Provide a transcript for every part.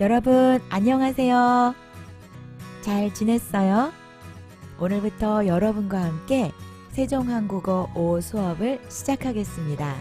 여러분 안녕하세요. 잘 지냈어요? 오늘부터 여러분과 함께 세종한국어 5 수업을 시작하겠습니다.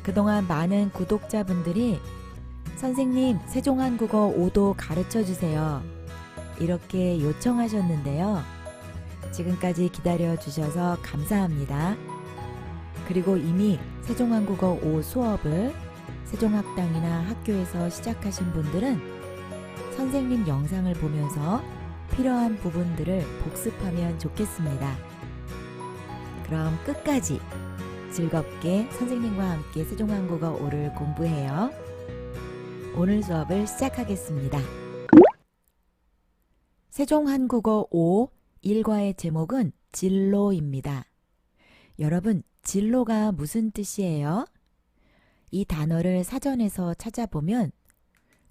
그동안 많은 구독자분들이 선생님 세종한국어 5도 가르쳐 주세요. 이렇게 요청하셨는데요. 지금까지 기다려 주셔서 감사합니다. 그리고 이미 세종한국어 5 수업을 세종학당이나 학교에서 시작하신 분들은 선생님 영상을 보면서 필요한 부분들을 복습하면 좋겠습니다. 그럼 끝까지 즐겁게 선생님과 함께 세종한국어 5를 공부해요. 오늘 수업을 시작하겠습니다. 세종한국어 5 1과의 제목은 진로입니다. 여러분, 진로가 무슨 뜻이에요? 이 단어를 사전에서 찾아보면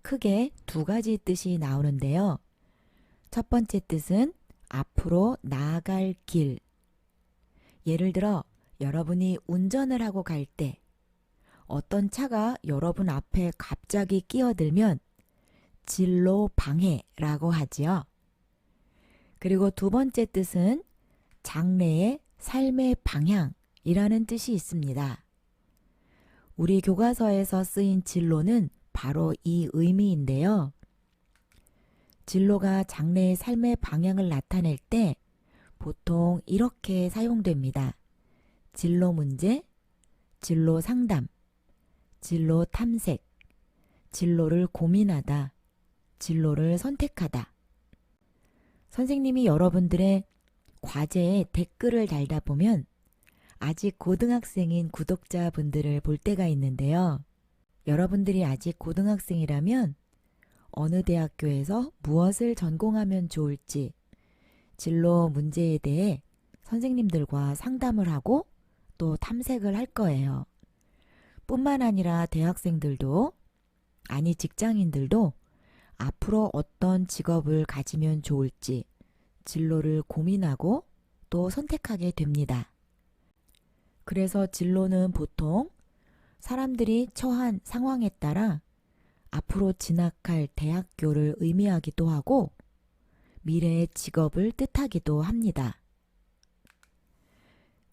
크게 두 가지 뜻이 나오는데요. 첫 번째 뜻은 앞으로 나아갈 길. 예를 들어 여러분이 운전을 하고 갈 때 어떤 차가 여러분 앞에 갑자기 끼어들면 진로 방해라고 하지요. 그리고 두 번째 뜻은 장래의 삶의 방향이라는 뜻이 있습니다. 우리 교과서에서 쓰인 진로는 바로 이 의미인데요. 진로가 장래의 삶의 방향을 나타낼 때 보통 이렇게 사용됩니다. 진로 문제, 진로 상담, 진로 탐색, 진로를 고민하다, 진로를 선택하다. 선생님이 여러분들의 과제에 댓글을 달다 보면 아직 고등학생인 구독자분들을 볼 때가 있는데요. 여러분들이 아직 고등학생이라면 어느 대학교에서 무엇을 전공하면 좋을지 진로 문제에 대해 선생님들과 상담을 하고 또 탐색을 할 거예요. 뿐만 아니라 대학생들도, 아니 직장인들도 앞으로 어떤 직업을 가지면 좋을지 진로를 고민하고 또 선택하게 됩니다. 그래서 진로는 보통 사람들이 처한 상황에 따라 앞으로 진학할 대학교를 의미하기도 하고 미래의 직업을 뜻하기도 합니다.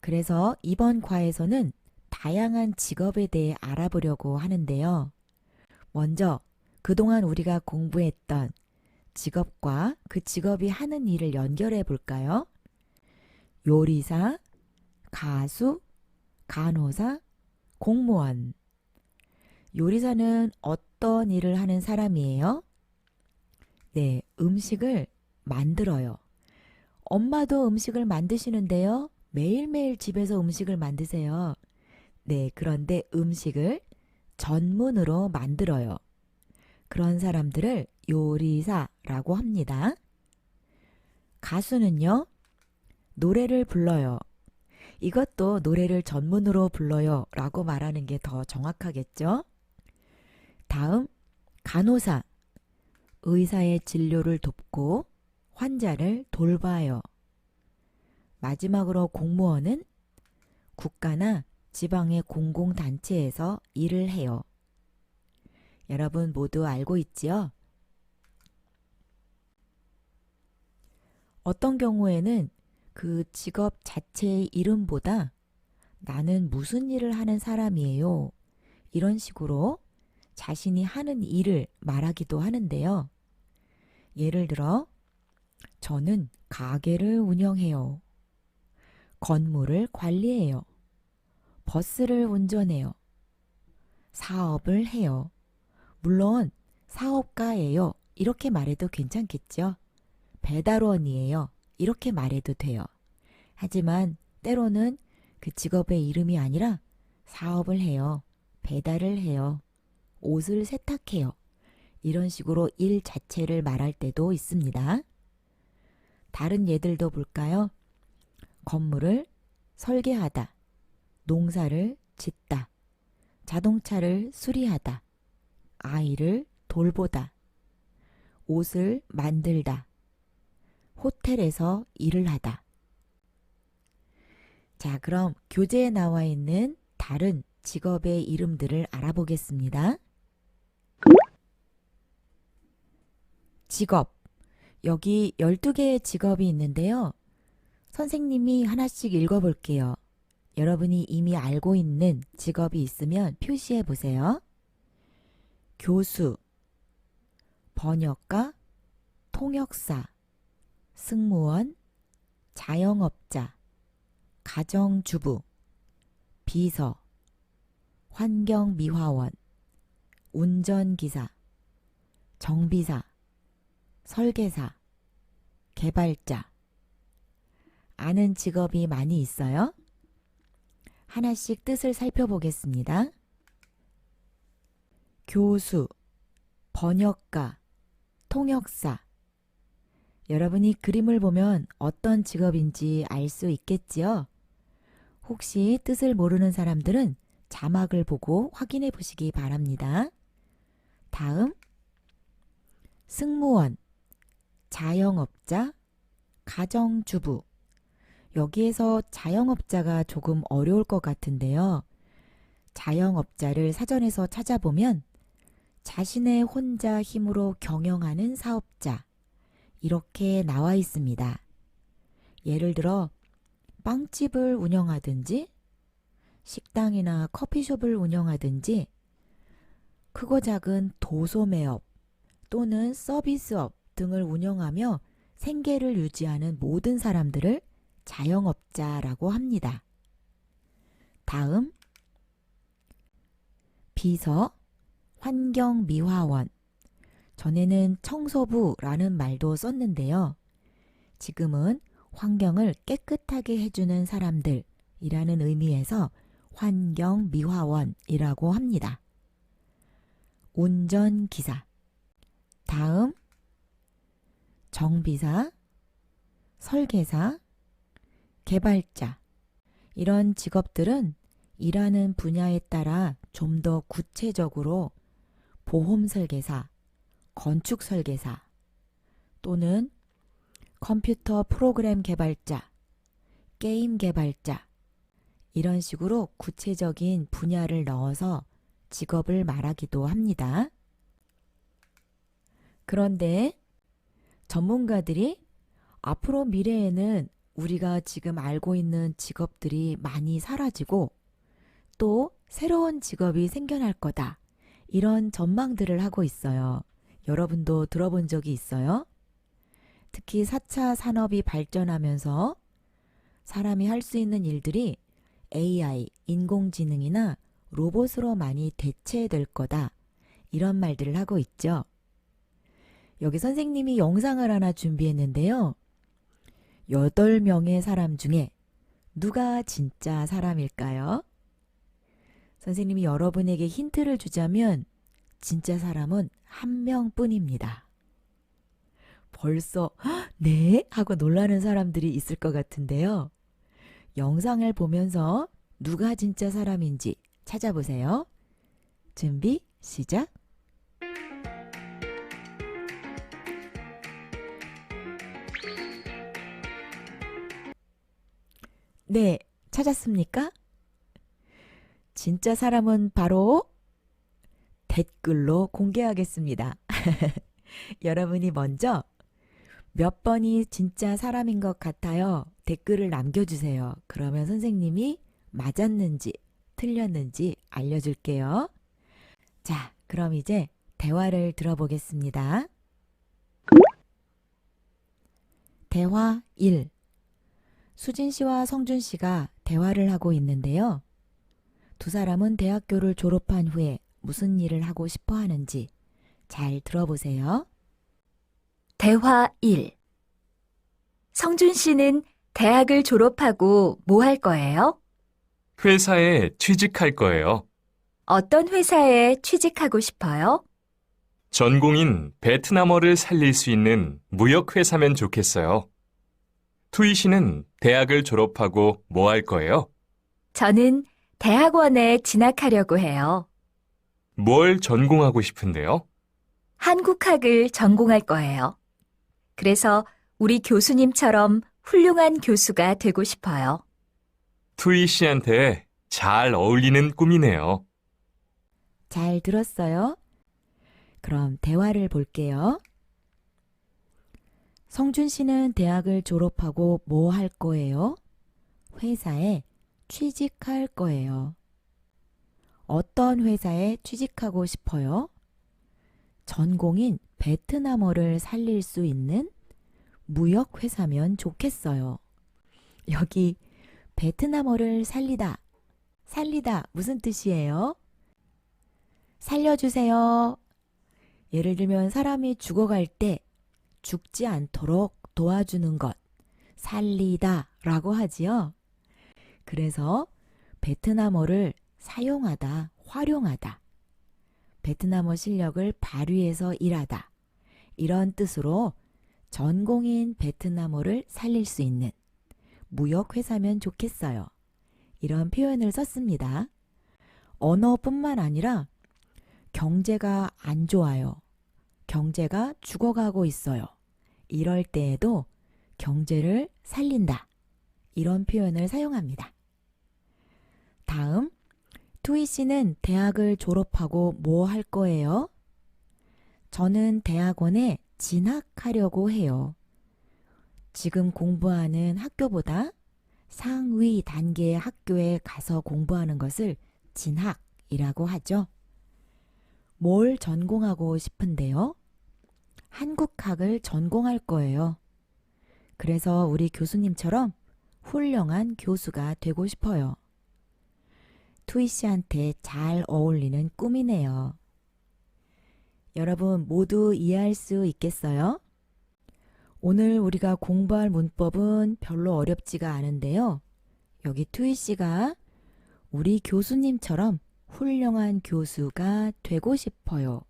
그래서 이번 과에서는 다양한 직업에 대해 알아보려고 하는데요. 먼저 그동안 우리가 공부했던 직업과 그 직업이 하는 일을 연결해 볼까요? 요리사, 가수, 간호사, 공무원. 요리사는 어떤 일을 하는 사람이에요? 네, 음식을 만들어요. 엄마도 음식을 만드시는데요. 매일매일 집에서 음식을 만드세요. 네, 그런데 음식을 전문으로 만들어요. 그런 사람들을 요리사라고 합니다. 가수는요, 노래를 불러요. 이것도 노래를 전문으로 불러요 라고 말하는 게 더 정확하겠죠? 다음, 간호사. 의사의 진료를 돕고 환자를 돌봐요. 마지막으로 공무원은 국가나 지방의 공공단체에서 일을 해요. 여러분 모두 알고 있지요? 어떤 경우에는 그 직업 자체의 이름보다 나는 무슨 일을 하는 사람이에요. 이런 식으로 자신이 하는 일을 말하기도 하는데요. 예를 들어, 저는 가게를 운영해요. 건물을 관리해요. 버스를 운전해요. 사업을 해요. 물론 사업가예요. 이렇게 말해도 괜찮겠죠? 배달원이에요. 이렇게 말해도 돼요. 하지만 때로는 그 직업의 이름이 아니라 사업을 해요. 배달을 해요. 옷을 세탁해요. 이런 식으로 일 자체를 말할 때도 있습니다. 다른 예들도 볼까요? 건물을 설계하다, 농사를 짓다, 자동차를 수리하다, 아이를 돌보다, 옷을 만들다, 호텔에서 일을 하다. 자, 그럼 교재에 나와 있는 다른 직업의 이름들을 알아보겠습니다. 직업. 여기 12개의 직업이 있는데요. 선생님이 하나씩 읽어볼게요. 여러분이 이미 알고 있는 직업이 있으면 표시해 보세요. 교수, 번역가, 통역사, 승무원, 자영업자, 가정주부, 비서, 환경미화원, 운전기사, 정비사, 설계사, 개발자. 아는 직업이 많이 있어요? 하나씩 뜻을 살펴보겠습니다. 교수, 번역가, 통역사. 여러분이 그림을 보면 어떤 직업인지 알 수 있겠지요? 혹시 뜻을 모르는 사람들은 자막을 보고 확인해 보시기 바랍니다. 다음, 승무원, 자영업자, 가정주부. 여기에서 자영업자가 조금 어려울 것 같은데요. 자영업자를 사전에서 찾아보면 자신의 혼자 힘으로 경영하는 사업자, 이렇게 나와 있습니다. 예를 들어 빵집을 운영하든지 식당이나 커피숍을 운영하든지 크고 작은 도소매업 또는 서비스업 등을 운영하며 생계를 유지하는 모든 사람들을 자영업자라고 합니다. 다음, 비서, 환경미화원. 전에는 청소부라는 말도 썼는데요. 지금은 환경을 깨끗하게 해주는 사람들이라는 의미에서 환경미화원이라고 합니다. 운전기사. 다음, 정비사, 설계사, 개발자. 이런 직업들은 일하는 분야에 따라 좀 더 구체적으로 보험 설계사, 건축 설계사 또는 컴퓨터 프로그램 개발자, 게임 개발자 이런 식으로 구체적인 분야를 넣어서 직업을 말하기도 합니다. 그런데 전문가들이 앞으로 미래에는 우리가 지금 알고 있는 직업들이 많이 사라지고 또 새로운 직업이 생겨날 거다. 이런 전망들을 하고 있어요. 여러분도 들어본 적이 있어요? 특히 4차 산업이 발전하면서 사람이 할 수 있는 일들이 AI, 인공지능이나 로봇으로 많이 대체될 거다. 이런 말들을 하고 있죠. 여기 선생님이 영상을 하나 준비했는데요. 8명의 사람 중에 누가 진짜 사람일까요? 선생님이 여러분에게 힌트를 주자면 진짜 사람은 한 명뿐입니다. 벌써 네? 하고 놀라는 사람들이 있을 것 같은데요. 영상을 보면서 누가 진짜 사람인지 찾아보세요. 준비, 시작! 네, 찾았습니까? 진짜 사람은 바로 댓글로 공개하겠습니다. 여러분이 먼저 몇 번이 진짜 사람인 것 같아요. 댓글을 남겨주세요. 그러면 선생님이 맞았는지 틀렸는지 알려줄게요. 자, 그럼 이제 대화를 들어보겠습니다. 대화 1. 수진 씨와 성준 씨가 대화를 하고 있는데요. 두 사람은 대학교를 졸업한 후에 무슨 일을 하고 싶어 하는지 잘 들어보세요. 대화 1. 성준 씨는 대학을 졸업하고 뭐 할 거예요? 회사에 취직할 거예요. 어떤 회사에 취직하고 싶어요? 전공인 베트남어를 살릴 수 있는 무역회사면 좋겠어요. 투이 씨는 대학을 졸업하고 뭐 할 거예요? 저는 대학원에 진학하려고 해요. 뭘 전공하고 싶은데요? 한국학을 전공할 거예요. 그래서 우리 교수님처럼 훌륭한 교수가 되고 싶어요. 투이 씨한테 잘 어울리는 꿈이네요. 잘 들었어요? 그럼 대화를 볼게요. 성준 씨는 대학을 졸업하고 뭐 할 거예요? 회사에 취직할 거예요. 어떤 회사에 취직하고 싶어요? 전공인 베트남어를 살릴 수 있는 무역 회사면 좋겠어요. 여기 베트남어를 살리다, 살리다 무슨 뜻이에요? 살려주세요. 예를 들면 사람이 죽어갈 때 죽지 않도록 도와주는 것, 살리다 라고 하지요. 그래서 베트남어를 사용하다, 활용하다, 베트남어 실력을 발휘해서 일하다 이런 뜻으로 전공인 베트남어를 살릴 수 있는 무역회사면 좋겠어요. 이런 표현을 썼습니다. 언어뿐만 아니라 경제가 안 좋아요. 경제가 죽어가고 있어요. 이럴 때에도 경제를 살린다. 이런 표현을 사용합니다. 다음, 투이 씨는 대학을 졸업하고 뭐 할 거예요? 저는 대학원에 진학하려고 해요. 지금 공부하는 학교보다 상위 단계의 학교에 가서 공부하는 것을 진학이라고 하죠. 뭘 전공하고 싶은데요? 한국학을 전공할 거예요. 그래서 우리 교수님처럼 훌륭한 교수가 되고 싶어요. 투이 씨한테 잘 어울리는 꿈이네요. 여러분 모두 이해할 수 있겠어요? 오늘 우리가 공부할 문법은 별로 어렵지가 않은데요. 여기 투이 씨가 우리 교수님처럼 훌륭한 교수가 되고 싶어요.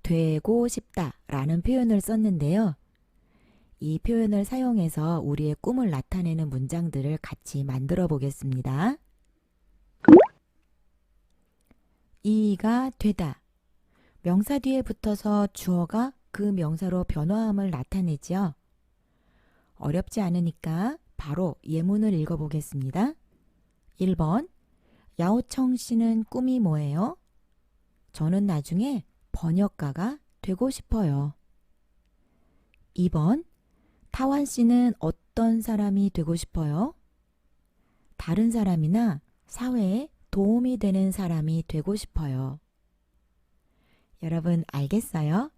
되고 싶다라는 표현을 썼는데요. 이 표현을 사용해서 우리의 꿈을 나타내는 문장들을 같이 만들어 보겠습니다. 이가 되다. 명사 뒤에 붙어서 주어가 그 명사로 변화함을 나타내지요. 어렵지 않으니까 바로 예문을 읽어보겠습니다. 1번, 야오청 씨는 꿈이 뭐예요? 저는 나중에 번역가가 되고 싶어요. 2번, 타완 씨는 어떤 사람이 되고 싶어요? 다른 사람이나 사회에 도움이 되는 사람이 되고 싶어요. 여러분 알겠어요?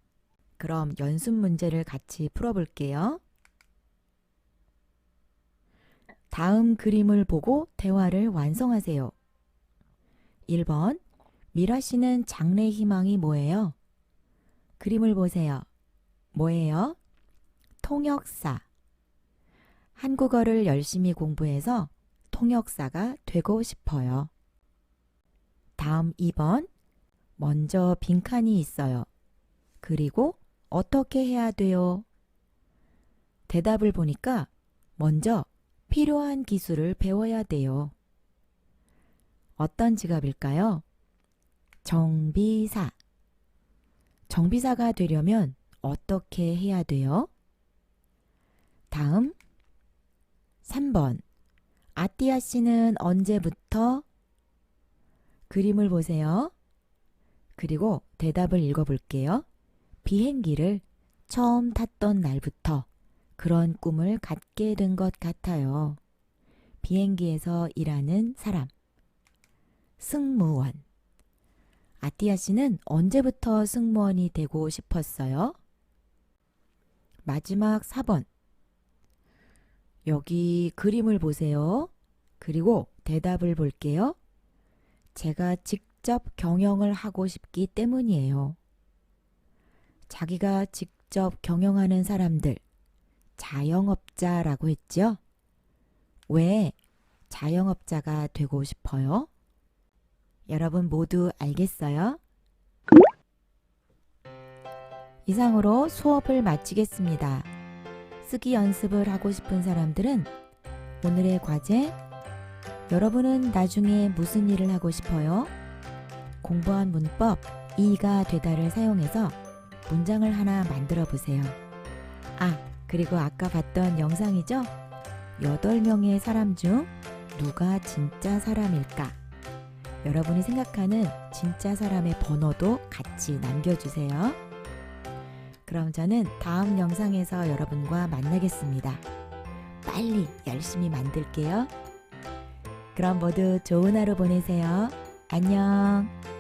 그럼 연습 문제를 같이 풀어볼게요. 다음 그림을 보고 대화를 완성하세요. 1번, 미라 씨는 장래 희망이 뭐예요? 그림을 보세요. 뭐예요? 통역사. 한국어를 열심히 공부해서 통역사가 되고 싶어요. 다음 2번, 먼저 빈칸이 있어요. 그리고 어떻게 해야 돼요? 대답을 보니까 먼저 필요한 기술을 배워야 돼요. 어떤 직업일까요? 정비사. 정비사가 되려면 어떻게 해야 돼요? 다음 3번. 아띠아 씨는 언제부터? 그림을 보세요. 그리고 대답을 읽어볼게요. 비행기를 처음 탔던 날부터 그런 꿈을 갖게 된 것 같아요. 비행기에서 일하는 사람. 승무원. 아띠아 씨는 언제부터 승무원이 되고 싶었어요? 마지막 4번. 여기 그림을 보세요. 그리고 대답을 볼게요. 제가 직접 경영을 하고 싶기 때문이에요. 자기가 직접 경영하는 사람들, 자영업자라고 했죠? 왜 자영업자가 되고 싶어요? 여러분 모두 알겠어요? 이상으로 수업을 마치겠습니다. 쓰기 연습을 하고 싶은 사람들은 오늘의 과제, 여러분은 나중에 무슨 일을 하고 싶어요? 공부한 문법 이가 되다를 사용해서 문장을 하나 만들어 보세요. 그리고 아까 봤던 영상이죠? 8명의 사람 중 누가 진짜 사람일까? 여러분이 생각하는 진짜 사람의 번호도 같이 남겨주세요. 그럼 저는 다음 영상에서 여러분과 만나겠습니다. 빨리 열심히 만들게요. 그럼 모두 좋은 하루 보내세요. 안녕.